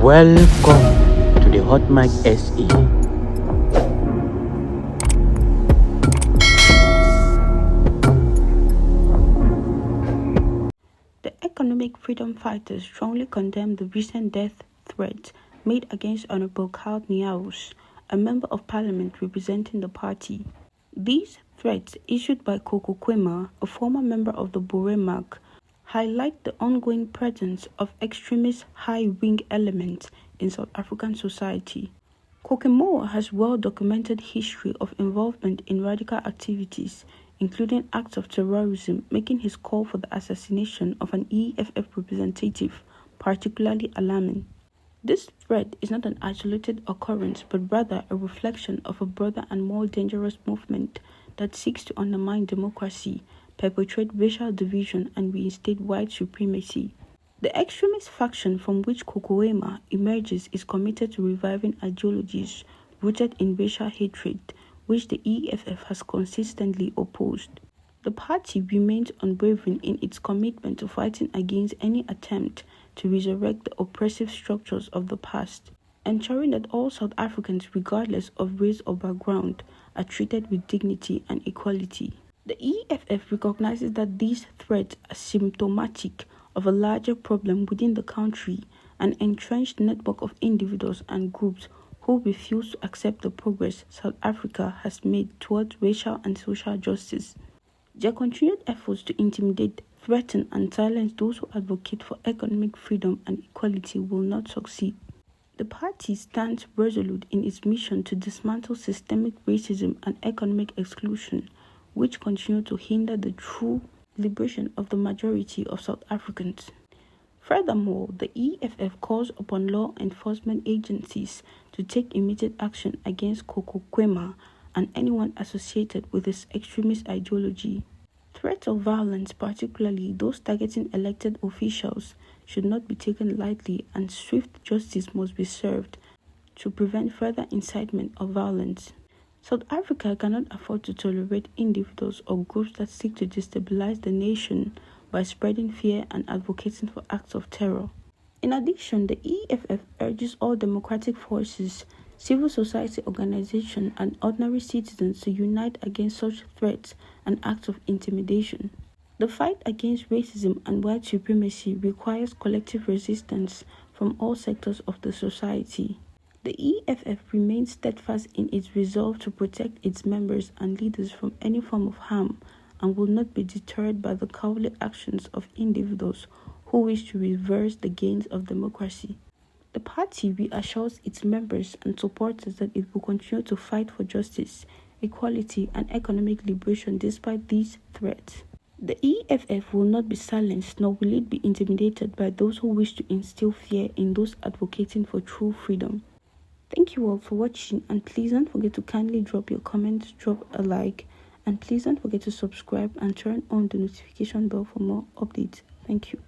Welcome to the Hot Mic SE. The economic freedom fighters strongly condemn the recent death threat made against Honorable Carl Niaus, a member of parliament representing the party. These threats, issued by Koko Kwema, a former member of the Bore Mark, highlight the ongoing presence of extremist high-wing elements in South African society. Kokemoa has well-documented history of involvement in radical activities, including acts of terrorism, making his call for the assassination of an EFF representative particularly alarming. This threat is not an isolated occurrence, but rather a reflection of a broader and more dangerous movement that seeks to undermine democracy, perpetuate racial division, and reinstate white supremacy. The extremist faction from which Kokoema emerges is committed to reviving ideologies rooted in racial hatred, which the EFF has consistently opposed. The party remains unwavering in its commitment to fighting against any attempt to resurrect the oppressive structures of the past, ensuring that all South Africans, regardless of race or background, are treated with dignity and equality. The EFF recognizes that these threats are symptomatic of a larger problem within the country, an entrenched network of individuals and groups who refuse to accept the progress South Africa has made towards racial and social justice. Their continued efforts to intimidate, threaten, and silence those who advocate for economic freedom and equality will not succeed. The party stands resolute in its mission to dismantle systemic racism and economic exclusion, which continue to hinder the true liberation of the majority of South Africans. Furthermore, the EFF calls upon law enforcement agencies to take immediate action against Koko Kwema and anyone associated with this extremist ideology. Threats of violence, particularly those targeting elected officials, should not be taken lightly, and swift justice must be served to prevent further incitement of violence. South Africa cannot afford to tolerate individuals or groups that seek to destabilize the nation by spreading fear and advocating for acts of terror. In addition, the EFF urges all democratic forces, civil society organizations, and ordinary citizens to unite against such threats and acts of intimidation. The fight against racism and white supremacy requires collective resistance from all sectors of the society. The EFF remains steadfast in its resolve to protect its members and leaders from any form of harm and will not be deterred by the cowardly actions of individuals who wish to reverse the gains of democracy. The party reassures its members and supporters that it will continue to fight for justice, equality, and economic liberation despite these threats. The EFF will not be silenced, nor will it be intimidated by those who wish to instill fear in those advocating for true freedom. Thank you all for watching, and please don't forget to kindly drop your comments, drop a like, and please don't forget to subscribe and turn on the notification bell for more updates. Thank you.